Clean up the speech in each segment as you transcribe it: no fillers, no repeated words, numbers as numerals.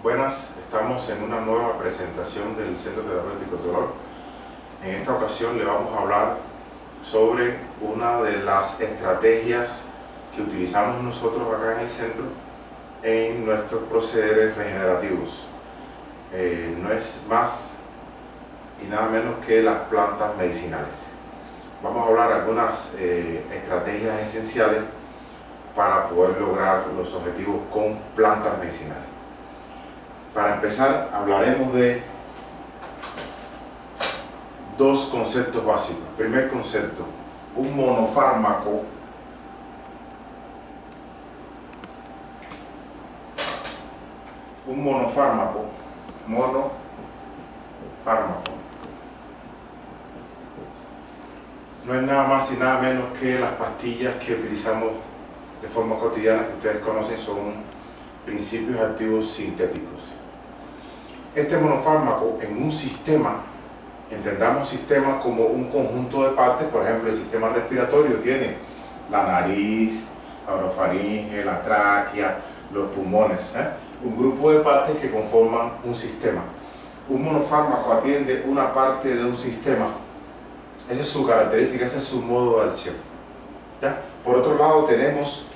Buenas, estamos en una nueva presentación del Centro Terapéutico Dolor. En esta ocasión le vamos a hablar sobre una de las estrategias que utilizamos nosotros acá en el centro en nuestros procederes regenerativos. No es más y nada menos que las plantas medicinales. Vamos a hablar de algunas estrategias esenciales para poder lograr los objetivos con plantas medicinales. Para empezar, hablaremos de dos conceptos básicos. Primer concepto, un monofármaco no es nada más y nada menos que las pastillas que utilizamos de forma cotidiana, que ustedes conocen, son principios activos sintéticos. Este monofármaco en un sistema, entendamos sistema como un conjunto de partes. Por ejemplo, el sistema respiratorio tiene la nariz, la orofaringe, la tráquea, los pulmones, un grupo de partes que conforman un sistema. Un monofármaco atiende una parte de un sistema. Esa es su característica, ese es su modo de acción. ¿Ya? Por otro lado, tenemos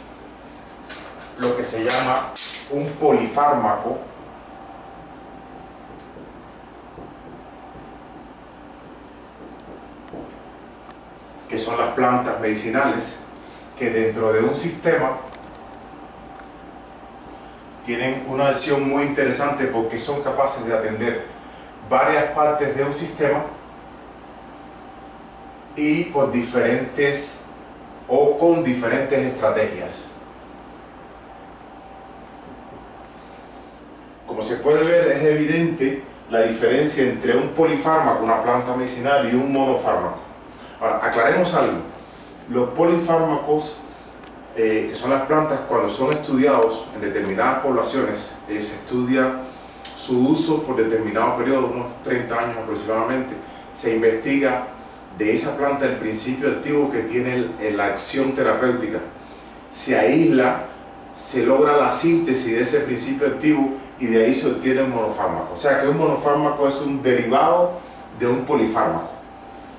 lo que se llama un polifármaco, que son las plantas medicinales, que dentro de un sistema tienen una acción muy interesante porque son capaces de atender varias partes de un sistema y por diferentes o con diferentes estrategias. Como se puede ver, es evidente la diferencia entre un polifármaco, una planta medicinal, y un monofármaco. Ahora, aclaremos algo. Los polifármacos, que son las plantas, cuando son estudiados en determinadas poblaciones, se estudia su uso por determinado periodo, unos 30 años aproximadamente. Se investiga de esa planta el principio activo que tiene la acción terapéutica. Se aísla, se logra la síntesis de ese principio activo y de ahí se obtiene un monofármaco. O sea que un monofármaco es un derivado de un polifármaco.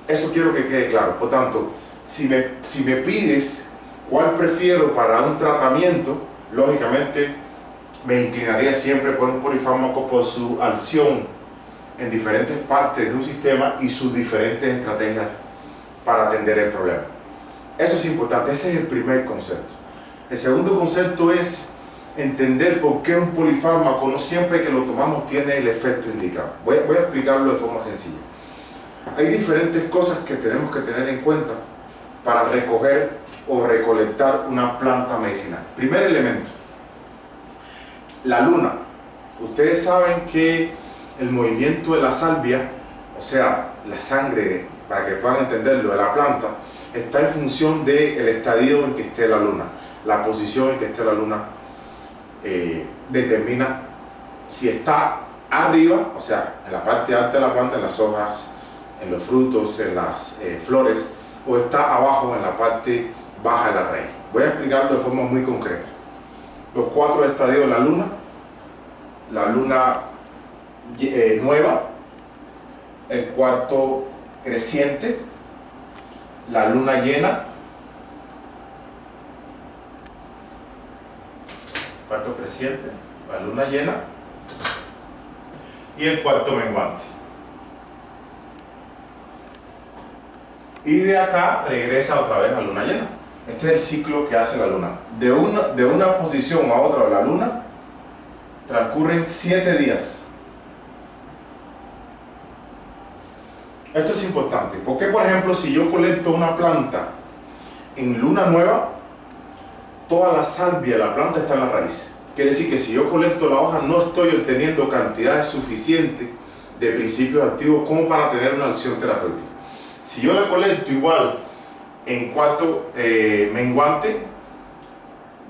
Eso quiero que quede claro. Por tanto, si me pides cuál prefiero para un tratamiento, lógicamente me inclinaría siempre por un polifármaco por su acción en diferentes partes de un sistema y sus diferentes estrategias para atender el problema. Eso es importante, ese es el primer concepto. El segundo concepto es entender por qué un polifármaco no siempre que lo tomamos tiene el efecto indicado. Voy a explicarlo de forma sencilla. Hay diferentes cosas que tenemos que tener en cuenta para recoger o recolectar una planta medicinal. Primer elemento, la luna. Ustedes saben que el movimiento de la salvia, o sea, la sangre, para que puedan entenderlo, de la planta, está en función del estadio en que esté la luna. La posición en que esté la luna determina si está arriba, o sea, en la parte alta de la planta, en las hojas, en los frutos, en las flores, o está abajo en la parte baja de la raíz. Voy a explicarlo de forma muy concreta. Los 4 estadios de la luna nueva, el cuarto creciente, la luna llena, cuarto creciente, la luna llena, y el cuarto menguante. Y de acá regresa otra vez a la luna llena. Este es el ciclo que hace la luna. De una posición a otra de la luna transcurren 7 días. Esto es importante, porque por ejemplo, si yo colecto una planta en luna nueva, toda la salvia de la planta está en la raíz. Quiere decir que si yo colecto la hoja, no estoy obteniendo cantidades suficientes de principios activos como para tener una acción terapéutica. Si yo la colecto igual en cuarto menguante,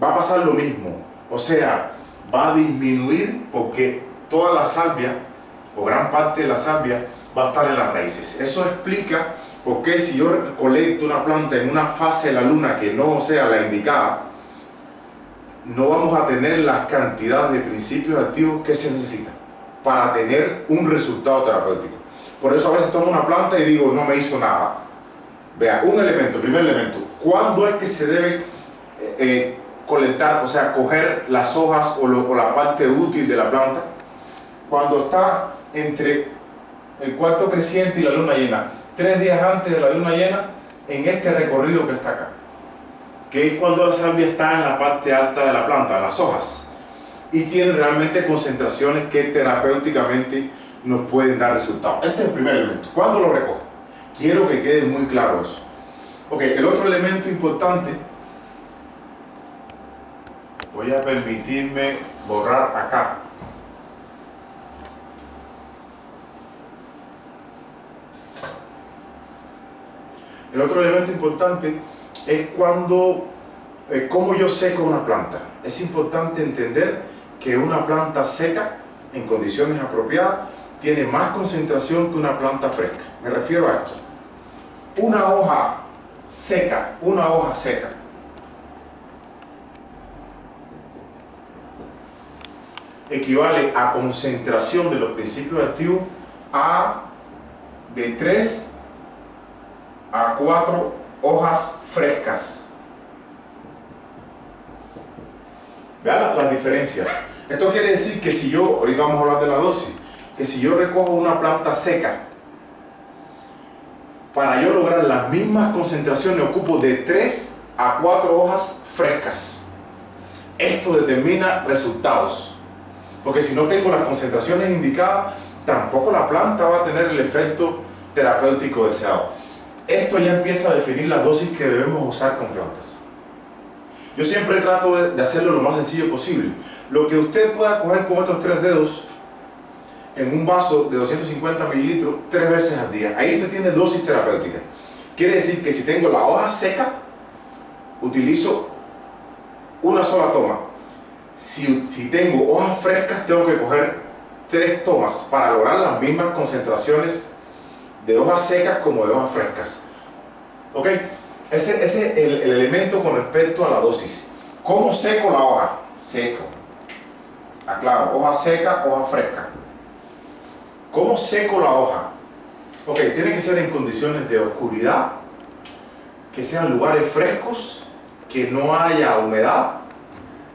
va a pasar lo mismo. O sea, va a disminuir porque toda la salvia, o gran parte de la salvia, va a estar en las raíces. Eso explica por qué si yo colecto una planta en una fase de la luna que no sea la indicada, no vamos a tener las cantidades de principios activos que se necesitan para tener un resultado terapéutico. Por eso a veces tomo una planta y digo, no me hizo nada. Vea, un elemento, primer elemento, ¿cuándo es que se debe colectar, o sea, coger las hojas o la parte útil de la planta? Cuando está entre el cuarto creciente y la luna llena, 3 días antes de la luna llena, en este recorrido que está acá, que es cuando la salvia está en la parte alta de la planta, en las hojas, y tiene realmente concentraciones que terapéuticamente nos pueden dar resultados. Este es el primer elemento. ¿Cuándo lo recojo? Quiero que quede muy claro eso. Ok, el otro elemento importante, voy a permitirme borrar acá. El otro elemento importante es cómo yo seco una planta. Es importante entender que una planta seca, en condiciones apropiadas, tiene más concentración que una planta fresca. Me refiero a esto. Una hoja seca, equivale a concentración de los principios activos de 3 a 4 hojas frescas. Vean las diferencias. Esto quiere decir que si yo, ahorita vamos a hablar de la dosis, que si yo recojo una planta seca, para yo lograr las mismas concentraciones ocupo de 3 a 4 hojas frescas. Esto determina resultados, porque si no tengo las concentraciones indicadas, tampoco la planta va a tener el efecto terapéutico deseado. Esto ya empieza a definir las dosis que debemos usar con plantas. Yo siempre trato de hacerlo lo más sencillo posible. Lo que usted pueda coger con estos 3 dedos en un vaso de 250 mililitros 3 veces al día. Ahí usted tiene dosis terapéutica. Quiere decir que si tengo la hoja seca, utilizo una sola toma. Si tengo hojas frescas, tengo que coger 3 tomas para lograr las mismas concentraciones de hojas secas como de hojas frescas. ¿Ok? Ese es el elemento con respecto a la dosis. ¿Cómo seco la hoja? Seco. Aclaro, hoja seca, hoja fresca. ¿Cómo seco la hoja? Ok, tiene que ser en condiciones de oscuridad, que sean lugares frescos, que no haya humedad,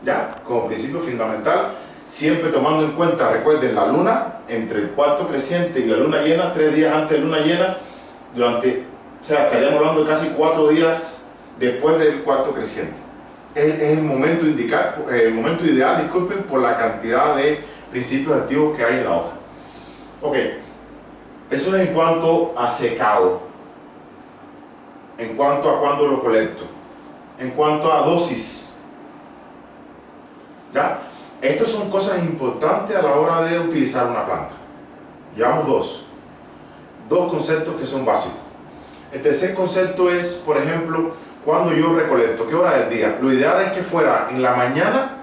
¿ya? Como principio fundamental, siempre tomando en cuenta, recuerden, la luna, entre el cuarto creciente y la luna llena, 3 días antes de luna llena, estaríamos hablando de casi 4 días después del cuarto creciente. Es el momento ideal, disculpen, por la cantidad de principios activos que hay en la hoja. Ok, eso es en cuanto a secado, en cuanto a cuándo lo colecto, en cuanto a dosis, ¿ya? Estas son cosas importantes a la hora de utilizar una planta. Llevamos dos conceptos que son básicos. El tercer concepto es, por ejemplo, cuando yo recolecto, ¿qué hora del día? Lo ideal es que fuera en la mañana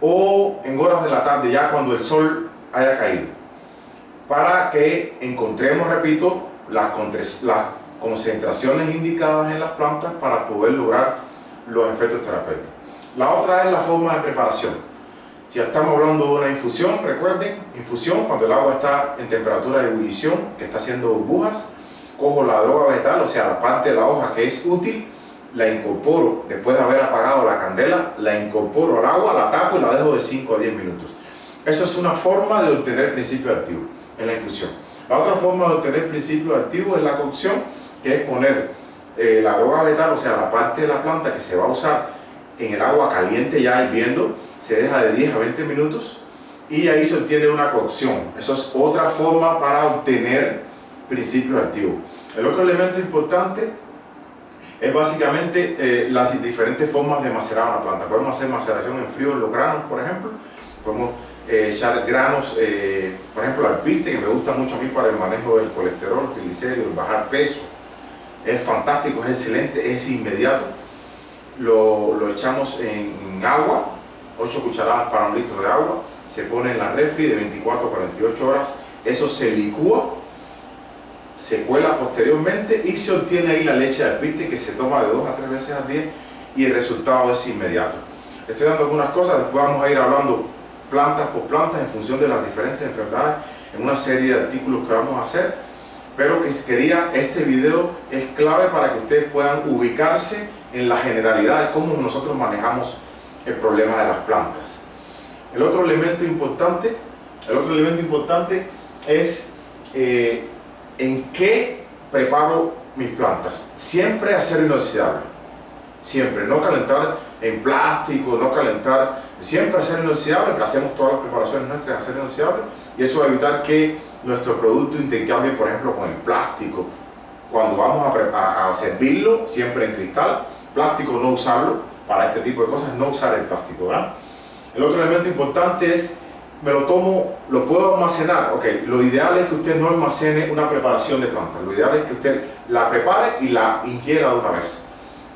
o en horas de la tarde, ya cuando el sol haya caído, para que encontremos, repito, las concentraciones indicadas en las plantas para poder lograr los efectos terapéuticos. La otra es la forma de preparación. Si ya estamos hablando de una infusión, recuerden, infusión cuando el agua está en temperatura de ebullición, que está haciendo burbujas, cojo la droga vegetal, o sea, la parte de la hoja que es útil, la incorporo, después de haber apagado la candela, la incorporo al agua, la tapo y la dejo de 5 a 10 minutos. Eso es una forma de obtener principios activos en la infusión. La otra forma de obtener principios activos es la cocción, que es poner la droga vegetal, o sea, la parte de la planta que se va a usar en el agua caliente ya hirviendo, se deja de 10 a 20 minutos y ahí se obtiene una cocción. Eso es otra forma para obtener principios activos. El otro elemento importante es básicamente las diferentes formas de macerar una planta. Podemos hacer maceración en frío en los granos, por ejemplo. Podemos echar granos, por ejemplo, alpiste, que me gusta mucho a mí para el manejo del colesterol, triglicéridos, bajar peso. Es fantástico, es excelente, es inmediato. Lo echamos en agua, 8 cucharadas para 1 litro de agua, se pone en la refri de 24 a 48 horas, eso se licúa, se cuela posteriormente y se obtiene ahí la leche de alpiste que se toma de 2 a 3 veces al día y el resultado es inmediato. estoy dando algunas cosas, después vamos a ir hablando plantas por plantas en función de las diferentes enfermedades en una serie de artículos que vamos a hacer, pero que quería, este video es clave para que ustedes puedan ubicarse en la generalidad de cómo nosotros manejamos el problema de las plantas. El otro elemento importante es en qué preparo mis plantas. Siempre acero inoxidable, siempre, no calentar en plástico, no calentar, siempre acero inoxidable, pero hacemos todas las preparaciones nuestras en acero inoxidable, y eso va a evitar que nuestro producto intercambie, por ejemplo, con el plástico. Cuando vamos a servirlo, siempre en cristal, plástico no usarlo, para este tipo de cosas no usar el plástico, ¿verdad? El otro elemento importante es, me lo tomo, lo puedo almacenar. Ok, lo ideal es que usted no almacene una preparación de planta, lo ideal es que usted la prepare y la ingiera de una vez.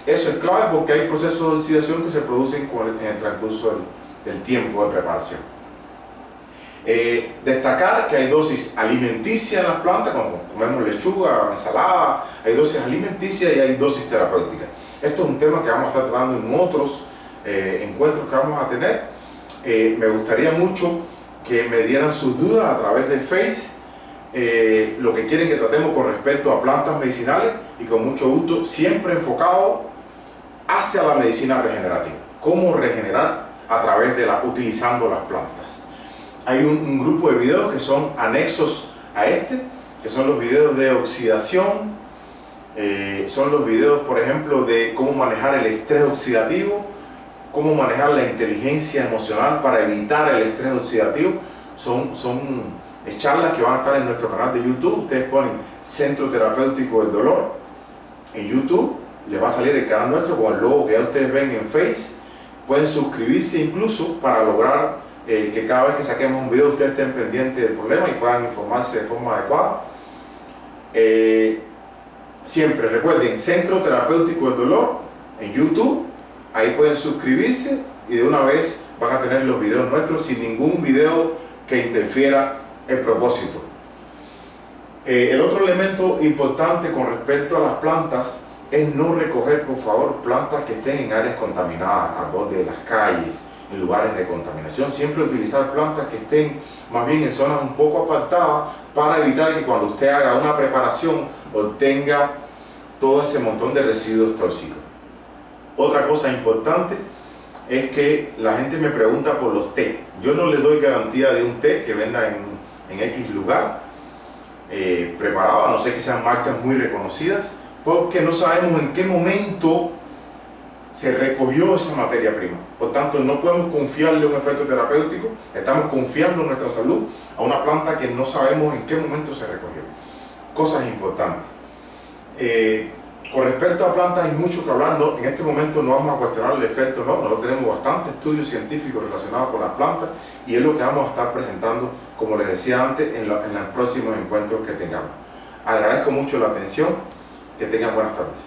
Eso es clave porque hay procesos de oxidación que se producen en el transcurso del tiempo de preparación. Destacar que hay dosis alimenticia en las plantas, cuando comemos lechuga, ensalada, hay dosis alimenticias y hay dosis terapéuticas. Esto es un tema que vamos a estar tratando en otros encuentros que vamos a tener. Me gustaría mucho que me dieran sus dudas a través del Face, lo que quieren que tratemos con respecto a plantas medicinales, y con mucho gusto, siempre enfocado hacia la medicina regenerativa. Cómo regenerar a través de utilizando las plantas. Hay un grupo de videos que son anexos a que son los videos de oxidación, son los videos, por ejemplo, de cómo manejar el estrés oxidativo, cómo manejar la inteligencia emocional para evitar el estrés oxidativo. Son charlas que van a estar en nuestro canal de YouTube. Ustedes ponen Centro Terapéutico del Dolor en YouTube, les va a salir el canal nuestro con el logo que ya ustedes ven en Face. Pueden suscribirse incluso para lograr que cada vez que saquemos un video ustedes estén pendientes del problema y puedan informarse de forma adecuada. Siempre recuerden, Centro Terapéutico del Dolor en YouTube, ahí pueden suscribirse y de una vez van a tener los videos nuestros sin ningún video que interfiera el propósito. El otro elemento importante con respecto a las plantas es no recoger, por favor, plantas que estén en áreas contaminadas, al borde de las calles, en lugares de contaminación. Siempre utilizar plantas que estén más bien en zonas un poco apartadas para evitar que cuando usted haga una preparación obtenga todo ese montón de residuos tóxicos. Otra cosa importante es que la gente me pregunta por los té. Yo no le doy garantía de un té que venda en X lugar preparado, a no ser que sean marcas muy reconocidas, porque no sabemos en qué momento se recogió esa materia prima. Por tanto, no podemos confiarle un efecto terapéutico, estamos confiando nuestra salud a una planta que no sabemos en qué momento se recogió. Cosas importantes. Con respecto a plantas hay mucho que hablar, en este momento no vamos a cuestionar el efecto, nosotros tenemos bastantes estudios científicos relacionados con las plantas y es lo que vamos a estar presentando, como les decía antes, en los próximos encuentros que tengamos. Agradezco mucho la atención, que tengan buenas tardes.